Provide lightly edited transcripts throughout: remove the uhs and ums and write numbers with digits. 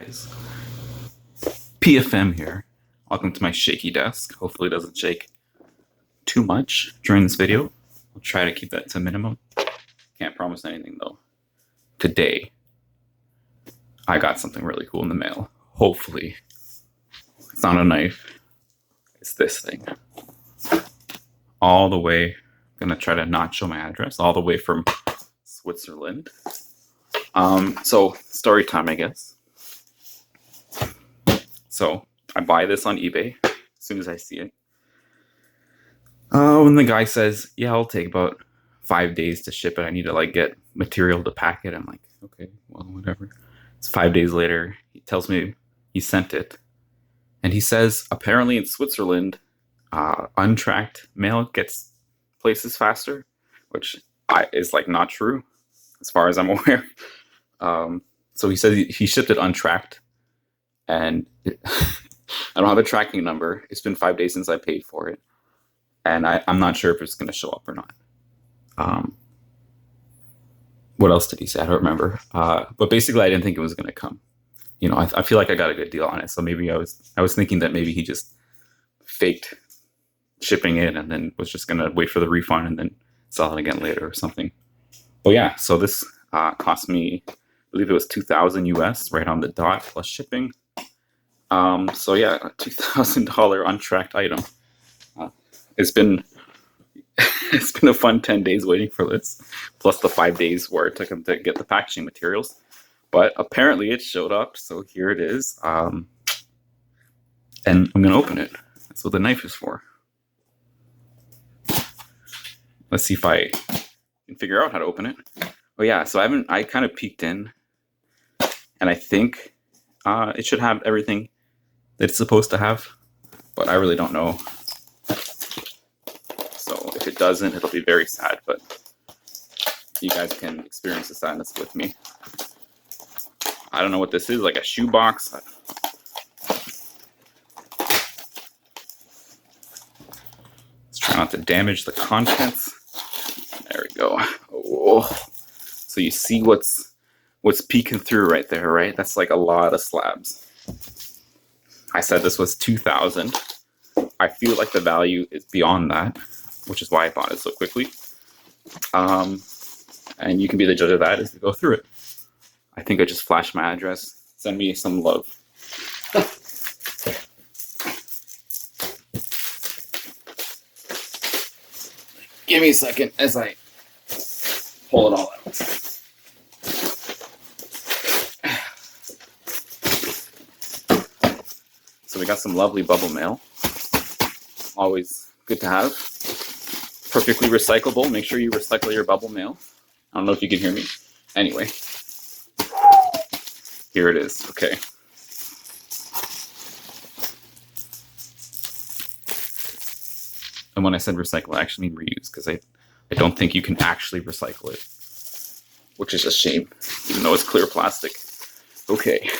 Guys, PFM here. Welcome to my shaky desk. Hopefully it doesn't shake too much during this video. I'll try to keep that to a minimum. Can't promise anything though. Today, I got something really cool in the mail. Hopefully. It's not a knife. It's this thing. All the way, I'm gonna try to not show my address, all the way from Switzerland. So story time, I guess. So I buy this on eBay as soon as I see it. When the guy says, yeah, I'll take about 5 days to ship it. I need to get material to pack it. I'm like, okay, well, whatever. It's 5 days later. He tells me he sent it. And he says, apparently in Switzerland, untracked mail gets places faster, which is not true as far as I'm aware. So he says he shipped it untracked. And I don't have a tracking number. It's been 5 days since I paid for it. And I'm not sure if it's going to show up or not. What else did he say? I don't remember. But basically, I didn't think it was going to come. You know, I feel like I got a good deal on it. So maybe I was thinking that maybe he just faked shipping it and then was just going to wait for the refund and then sell it again later or something. But yeah, so this cost me, I believe it was $2,000 US right on the dot plus shipping. So yeah, a $2,000 untracked item. It's been a fun 10 days waiting for this, plus the 5 days where it took him to get the packaging materials. But apparently it showed up, so here it is. And I'm gonna open it. That's what the knife is for. Let's see if I can figure out how to open it. Oh yeah, so I kind of peeked in, and I think it should have everything that it's supposed to have, but I really don't know. So if it doesn't, it'll be very sad, but you guys can experience the sadness with me. I don't know what this is, like a shoebox. Let's try not to damage the contents. There we go. Oh. So you see what's peeking through right there, right? That's like a lot of slabs. I said this was $2,000. I feel like the value is beyond that, which is why I bought it so quickly. And you can be the judge of that as we go through it. I think I just flashed my address. Send me some love. Give me a second as I pull it all out. So we got some lovely bubble mail. Always good to have. Perfectly recyclable. Make sure you recycle your bubble mail. I don't know if you can hear me. Anyway. Here it is. Okay. And when I said recycle, I actually mean reuse, because I don't think you can actually recycle it, which is a shame, even though it's clear plastic. Okay.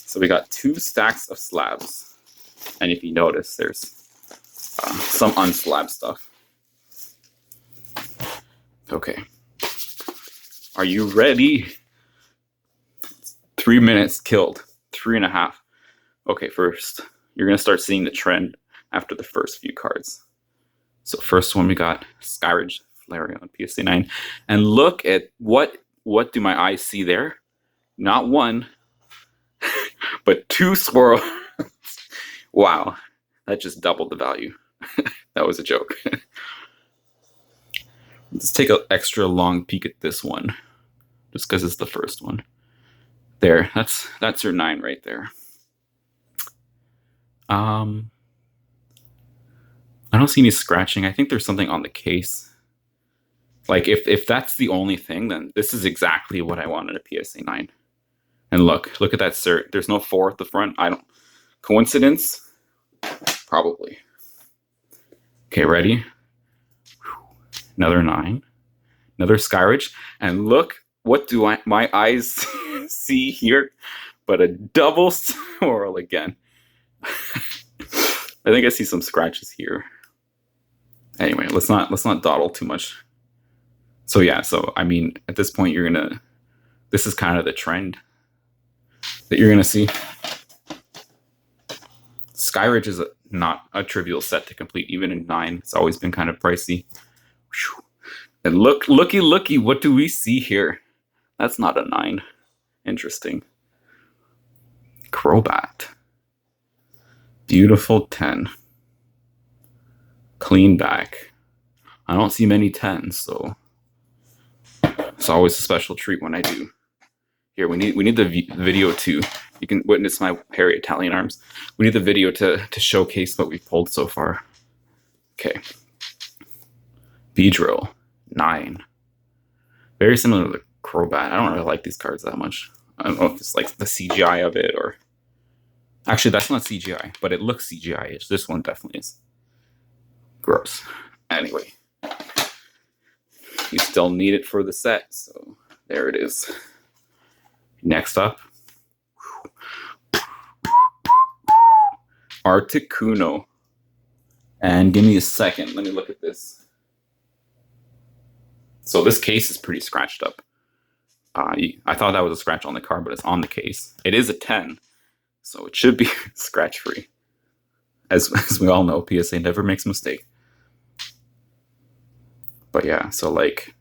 So we got 2 stacks of slabs. And if you notice, there's some unslabbed stuff. Okay. Are you ready? 3 minutes killed. 3.5. Okay, first, you're going to start seeing the trend after the first few cards. So first one, we got Skyridge Flareon PSA 9. And look at what do my eyes see there? Not one, but 2 swirls. Wow, that just doubled the value. That was a joke. Let's take an extra long peek at this one, just because it's the first one. There, that's your 9 right there. I don't see any scratching. I think there's something on the case. Like if that's the only thing, then this is exactly what I wanted a PSA 9. And look at that cert. There's no 4 at the front. Coincidence? Probably. Okay, ready? Another 9. Another Skyridge. And look, what do my eyes see here? But a double swirl again. I think I see some scratches here. Anyway, let's not dawdle too much. So yeah, so I mean, at this point, this is kind of the trend. that you're gonna see. Skyridge is not a trivial set to complete, even in 9. It's always been kind of pricey. Whew. And looky, what do we see here? That's not a 9. Interesting. Crobat. Beautiful 10. Clean back. I don't see many 10s, so it's always a special treat when I do. Here, we need the video too. You can witness my hairy Italian arms. We need the video to showcase what we've pulled so far. Okay. Beedrill, 9. Very similar to the Crobat. I don't really like these cards that much. I don't know if it's like the CGI of it or... Actually, that's not CGI, but it looks CGI-ish. This one definitely is. Gross. Anyway. You still need it for the set, so there it is. Next up. Articuno. And give me a second. Let me look at this. So this case is pretty scratched up. I thought that was a scratch on the card, but it's on the case. It is a 10, so it should be scratch-free. As we all know, PSA never makes a mistake. But yeah, so like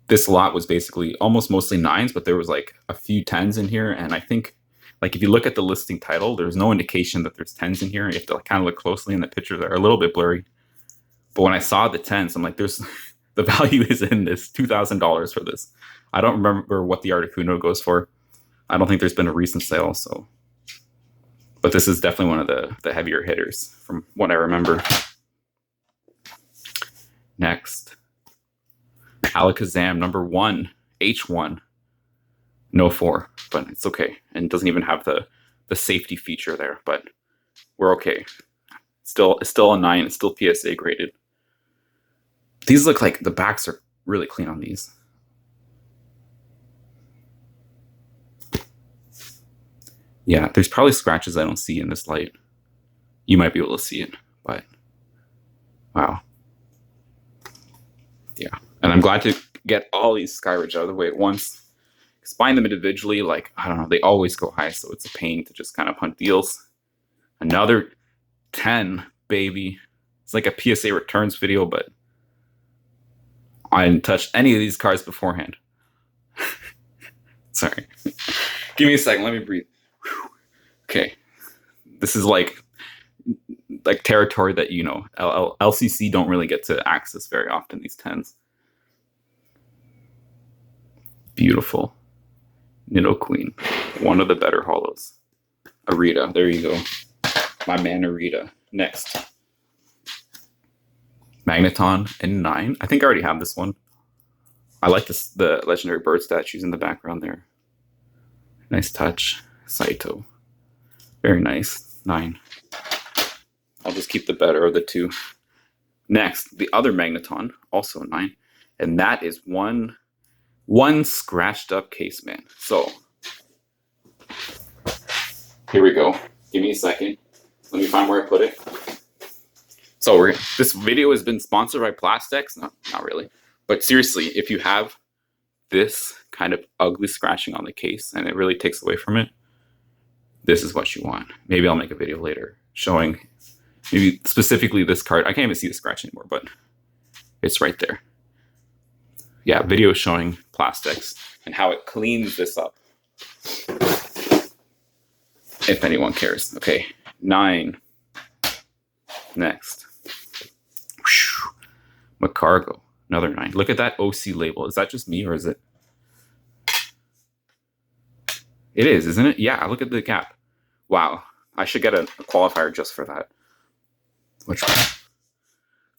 this lot was basically almost mostly 9s, but there was like a few 10s in here, and I think like if you look at the listing title, there's no indication that there's 10s in here. You have to kind of look closely, and the pictures are a little bit blurry. But when I saw the 10s, I'm like, there's the value is in this, $2,000 for this. I don't remember what the Articuno goes for. I don't think there's been a recent sale, so. But this is definitely one of the heavier hitters from what I remember. Next. Alakazam, number 1, H1. No 4, but it's okay. And it doesn't even have the safety feature there, but we're okay. It's still a 9, it's still PSA graded. These look like the backs are really clean on these. Yeah, there's probably scratches I don't see in this light. You might be able to see it, but wow. Yeah, and I'm glad to get all these Skyridge out of the way at once. Because buying them individually, like, I don't know, they always go high, so it's a pain to just kind of hunt deals. Another 10, baby. It's like a PSA returns video, but I didn't touch any of these cards beforehand. Sorry. Give me a second, let me breathe. Whew. Okay. This is like territory that, you know, LCC don't really get to access very often, these 10s. Beautiful. Nidoqueen. One of the better holos. Arita, there you go. My man Arita. Next. Magneton in 9. I think I already have this one. I like this, the legendary bird statues in the background there. Nice touch. Saito. Very nice. 9. I'll just keep the better of the 2. Next, the other Magneton, also 9. And that is one scratched up case, man. So, here we go. Give me a second. Let me find where I put it. So this video has been sponsored by Plastex. Not really. But seriously, if you have this kind of ugly scratching on the case and it really takes away from it, this is what you want. Maybe I'll make a video later showing maybe specifically this card. I can't even see the scratch anymore, but it's right there. Yeah, video showing Plastex and how it cleans this up. If anyone cares. Okay, 9. Next. Macargo, another 9. Look at that OC label. Is that just me or is it? It is, isn't it? Yeah, look at the gap. Wow, I should get a qualifier just for that. Which one?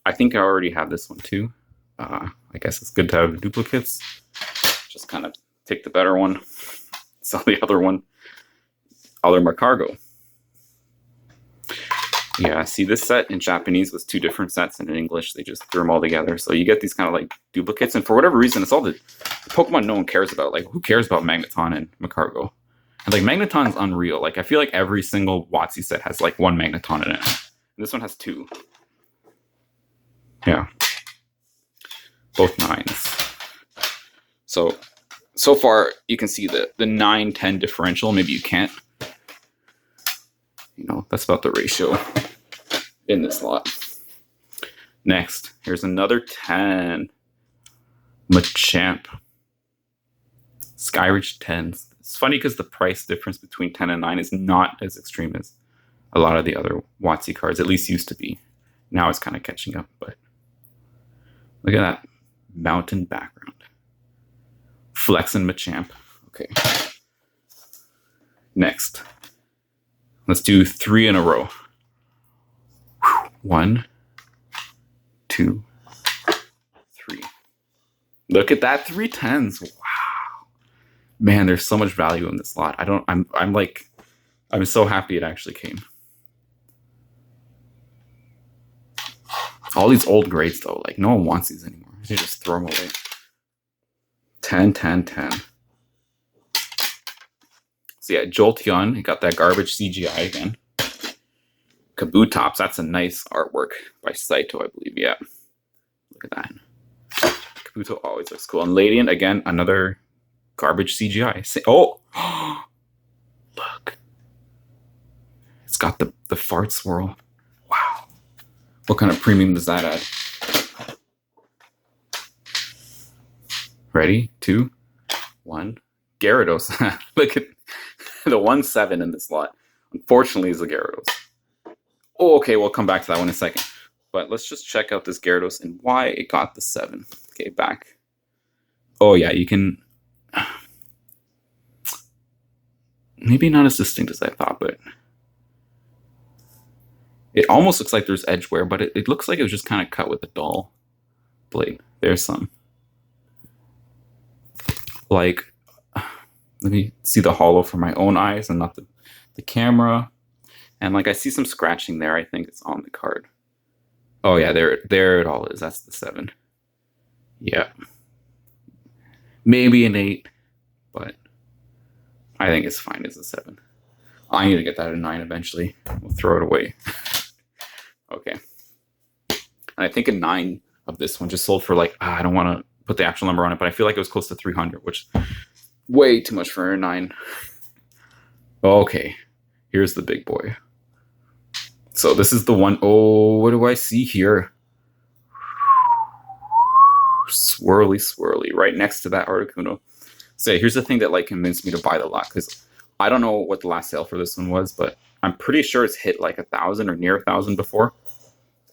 I think I already have this one too. I guess it's good to have duplicates. Just kind of take the better one, sell the other one. Other Macargo. Yeah, see, this set in Japanese was 2 different sets, and in English they just threw them all together. So you get these kind of like duplicates, and for whatever reason, it's all the Pokemon no one cares about. Like, who cares about Magneton and Macargo? And like, Magneton's unreal. Like, I feel like every single WotC set has like 1 Magneton in it. And this one has 2. Yeah. Both 9s. So so far you can see the 9-10 differential. Maybe you can't. You know, that's about the ratio in this lot. Next, here's another 10. Machamp. Skyridge 10s. It's funny because the price difference between 10 and 9 is not as extreme as a lot of the other WotC cards, at least used to be. Now it's kind of catching up, but look at that mountain background. Flexin' Machamp. Okay. Next. Let's do 3 in a row. 1, 2, 3. Look at that, 3 10s. Wow. Man, there's so much value in this lot. I'm so happy it actually came. All these old grades though, like no one wants these anymore. You just throw them away. 10, 10, 10. So yeah, Jolteon, he got that garbage CGI again. Kabutops, that's a nice artwork by Saito, I believe. Yeah. Look at that. Kabuto always looks cool. And Ladian, again, another garbage CGI. Oh! Look. It's got the fart swirl. Wow. What kind of premium does that add? Ready? 2, 1. Gyarados. Look at the 1-7 in this lot. Unfortunately, is the Gyarados. Oh, okay, we'll come back to that one in a second. But let's just check out this Gyarados and why it got the 7. Okay, back. Oh yeah, you can... Maybe not as distinct as I thought, but... It almost looks like there's edge wear, but it looks like it was just kind of cut with a dull blade. There's some. Like, let me see the hollow for my own eyes and not the camera. And like I see some scratching there. I think it's on the card. Oh yeah, there it all is. That's the 7. Yeah. Maybe an 8, but I think it's fine as a 7. I need to get that a 9 eventually. We'll throw it away. Okay. And I think a 9 of this one just sold for like, I don't want to put the actual number on it, but I feel like it was close to 300, which is way too much for a 9. Okay. Here's the big boy. So this is the one. Oh, what do I see here? Swirly, swirly, right next to that Articuno. So yeah, here's the thing that like convinced me to buy the lot, because I don't know what the last sale for this one was, but I'm pretty sure it's hit like 1,000 or near 1,000 before.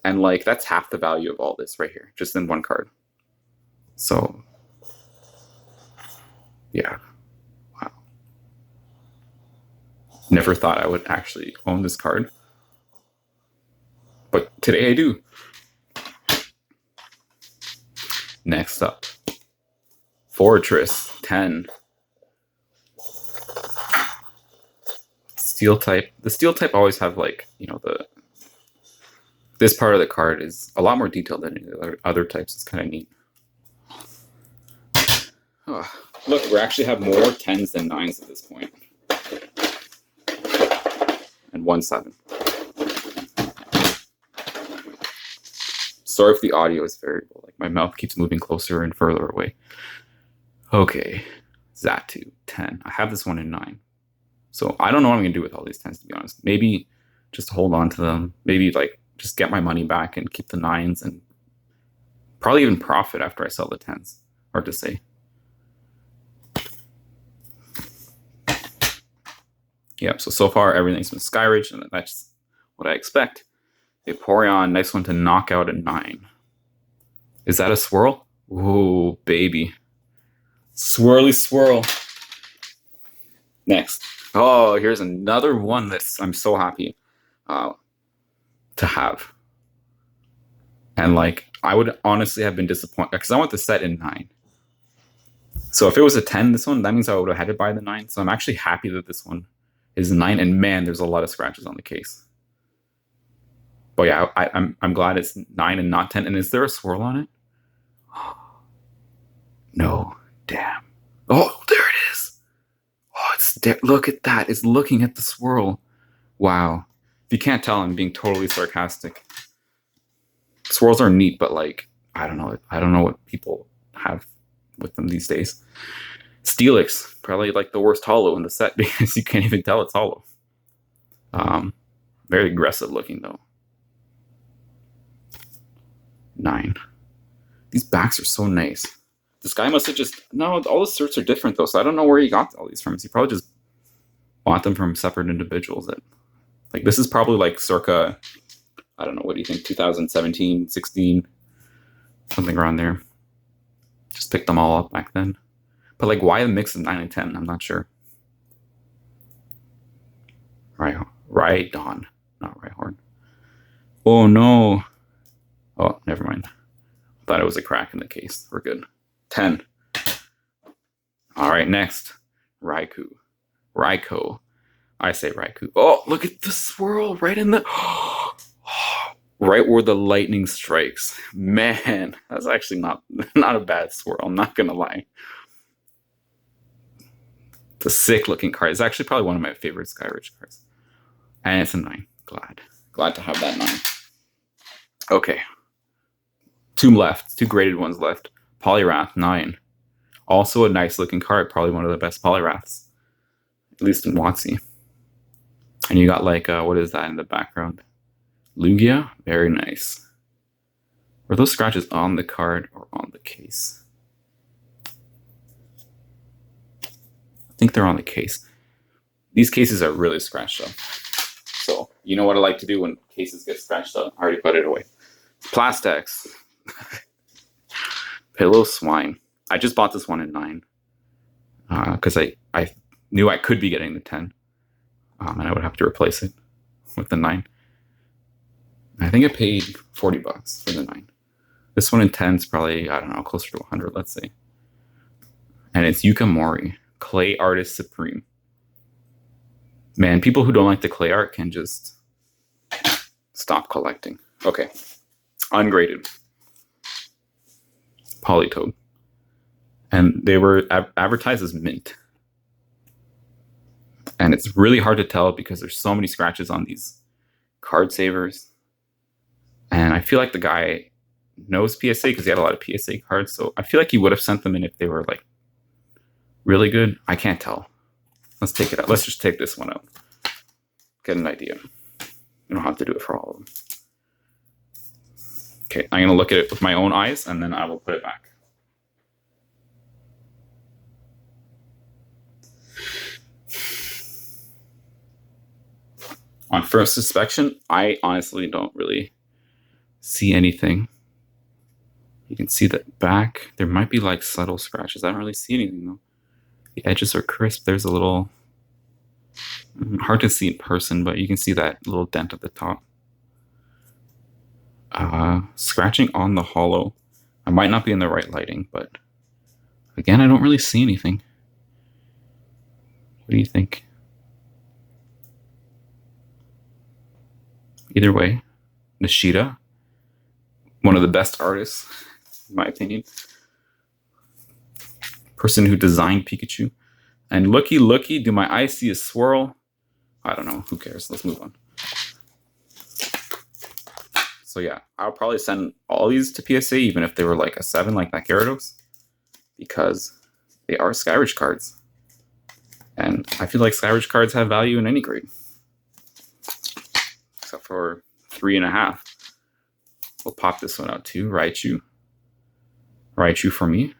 And like that's half the value of all this right here, just in one card. So yeah. Wow. Never thought I would actually own this card. But today I do. Next up. Fortress 10. Steel type. The steel type always have like, you know, this part of the card is a lot more detailed than any of the other types. It's kind of neat. Oh, look, we actually have more 10s than 9s at this point. And 1-7. Sorry if the audio is variable. Like my mouth keeps moving closer and further away. Okay. Xatu 10. I have this one in 9. So I don't know what I'm going to do with all these 10s, to be honest. Maybe just hold on to them. Maybe like just get my money back and keep the 9s and probably even profit after I sell the 10s. Hard to say. Yep, so far everything's been Skyridge, and that's what I expect. Vaporeon, nice one to knock out at 9. Is that a swirl? Ooh, baby. Swirly swirl. Next. Oh, here's another one that's I'm so happy to have. And like, I would honestly have been disappointed because I want the set in 9. So if it was a 10, this one, that means I would have had to buy the 9. So I'm actually happy that this one is 9. And man, there's a lot of scratches on the case. But yeah, I'm glad it's 9 and not 10. And is there a swirl on it? No. Damn. Oh, there it is. Oh, it's there. Look at that. It's looking at the swirl. Wow. If you can't tell, I'm being totally sarcastic. Swirls are neat, but like, I don't know. I don't know what people have with them these days. Steelix, probably like the worst hollow in the set because you can't even tell it's hollow. Very aggressive looking though. 9. These backs are so nice. This guy must have just... No, all the certs are different though, so I don't know where he got all these from. He probably just bought them from separate individuals. That, like, this is probably like circa, I don't know, what do you think, 2017, 16, something around there. Just picked them all up back then. But like, why the mix of 9 and 10? I'm not sure. Rhydon, not Rhyhorn. Oh no. Oh, never mind. Thought it was a crack in the case. We're good. 10. All right, next. Raikou. I say Raikou. Oh, look at the swirl right in the... right where the lightning strikes. Man, that's actually not a bad swirl. I'm not going to lie. It's a sick looking card. It's actually probably one of my favorite Skyridge cards. And it's a 9. Glad to have that 9. Okay. 2 left. 2 graded ones left. Poliwrath, 9. Also a nice looking card. Probably one of the best Poliwraths. At least in WotC. And you got like, what is that in the background? Lugia? Very nice. Were those scratches on the card or on the case? I think they're on the case. These cases are really scratched up. So, you know what I like to do when cases get scratched up? I already put it away. Plastex. Piloswine. I just bought this one in 9. Because I knew I could be getting the 10. And I would have to replace it with the 9. I think I paid $40 for the 9. This one in 10 is probably, I don't know, closer to 100, let's say. And it's Yukamori, Clay Artist Supreme. Man, people who don't like the clay art can just stop collecting. Okay. Ungraded. Politoed. And they were advertised as mint. And it's really hard to tell because there's so many scratches on these card savers. And I feel like the guy knows PSA because he had a lot of PSA cards. So I feel like he would have sent them in if they were like really good. I can't tell. Let's take it out. Let's just take this one out. Get an idea. You don't have to do it for all of them. Okay, I'm going to look at it with my own eyes and then I will put it back. On first inspection, I honestly don't really see anything. You can see the back. There might be like subtle scratches. I don't really see anything though. The edges are crisp. There's a little, hard to see in person, but you can see that little dent at the top. Scratching on the hollow. I might not be in the right lighting, but again, I don't really see anything. What do you think? Either way, Nishida, one of the best artists, in my opinion. Person who designed Pikachu. And looky, do my eyes see a swirl? I don't know, who cares? Let's move on. So yeah, I'll probably send all these to PSA, even if they were like a 7, like that Gyarados, because they are Skyridge cards. And I feel like Skyridge cards have value in any grade. Except for 3.5. We'll pop this one out too. Raichu. Raichu for me.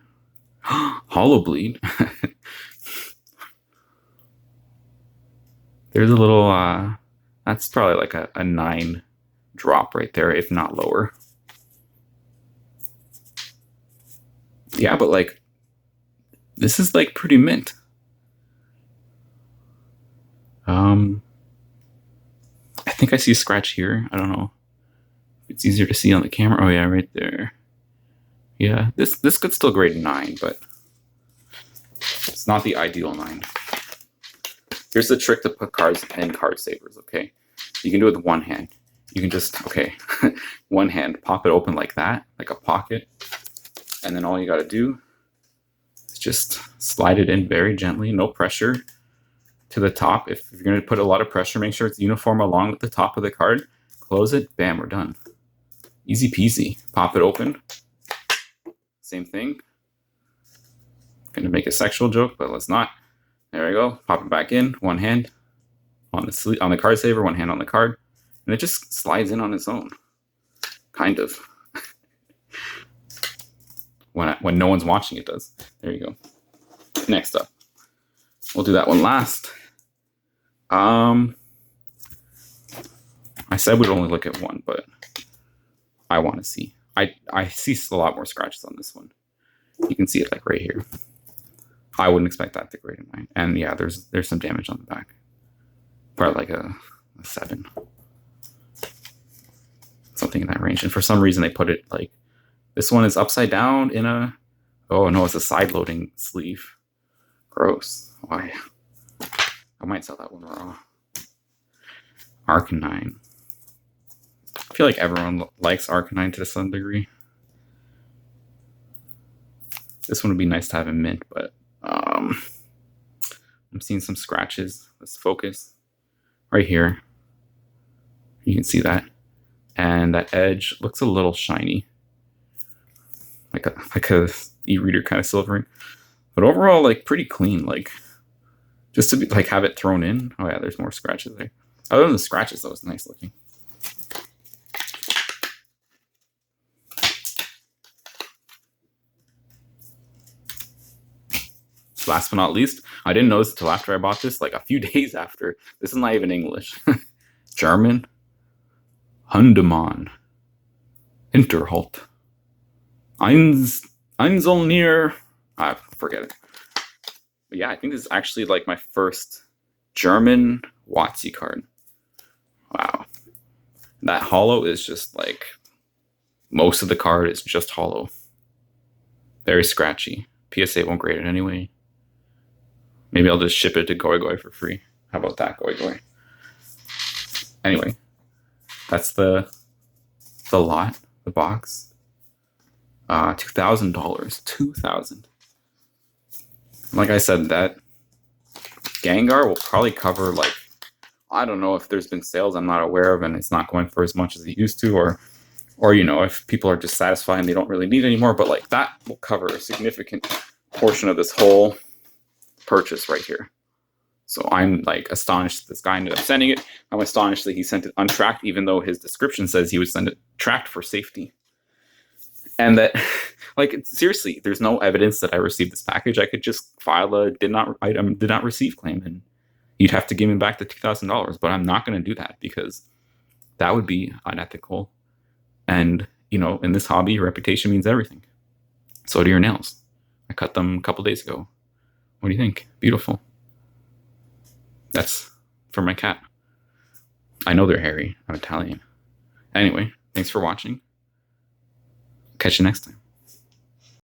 Hollow Bleed. There's a little, that's probably like a 9 drop right there, if not lower. Yeah, but like, this is like pretty mint. I think I see a scratch here. I don't know. It's easier to see on the camera. Oh yeah, right there. Yeah, this could still grade 9, but it's not the ideal 9. Here's the trick to put cards in card savers, okay? You can do it with one hand. You can just, okay, one hand, pop it open like that, like a pocket. And then all you gotta do is just slide it in very gently, no pressure, to the top. If you're gonna put a lot of pressure, make sure it's uniform along with the top of the card. Close it, bam, we're done. Easy peasy. Pop it open. Same thing. Gonna make a sexual joke, but let's not. There we go. Pop it back in. One hand on the card saver, one hand on the card, and it just slides in on its own. Kind of. When no one's watching, it does. There you go. Next up, we'll do that one last. I said we'd only look at one, but I want to see. I see a lot more scratches on this one. You can see it like right here. I wouldn't expect that to grade in mine. And yeah, there's some damage on the back. Probably like a 7. Something in that range. And for some reason they put it like, this one is upside down in a, oh no, it's a side loading sleeve. Gross. Why? I might sell that one raw. Arcanine. I feel like everyone likes Arcanine to some degree. This one would be nice to have in mint, but I'm seeing some scratches. Let's focus. Right here. You can see that. And that edge looks a little shiny. Like a e-reader kind of silvering. But overall, like pretty clean. Like just to be like have it thrown in. Oh yeah, there's more scratches there. Other than the scratches, though, it's nice looking. Last but not least, I didn't notice until after I bought this, like a few days after. This is not even English. German. Hundemann. Hinterhalt. Einzelnier. I forget it. But yeah, I think this is actually like my first German WotC card. Wow. That hollow is just like, most of the card is just hollow. Very scratchy. PSA won't grade it anyway. Maybe I'll just ship it to Goy Goy for free. How about that, Goy Goy? Anyway, that's the lot, the box. $2,000. $2,000. Like I said, that Gengar will probably cover like, I don't know if there's been sales I'm not aware of and it's not going for as much as it used to, or you know, if people are just satisfied and they don't really need it anymore, but like that will cover a significant portion of this whole purchase right here. So I'm like astonished that this guy ended up sending it. I'm astonished that he sent it untracked, even though his description says he would send it tracked for safety. And that, like, seriously, there's no evidence that I received this package. I could just file a did not receive claim, and you'd have to give me back the $2,000. But I'm not going to do that because that would be unethical. And you know, in this hobby, reputation means everything. So do your nails. I cut them a couple days ago. What do you think? Beautiful. That's for my cat. I know they're hairy. I'm Italian. Anyway, thanks for watching. Catch you next time.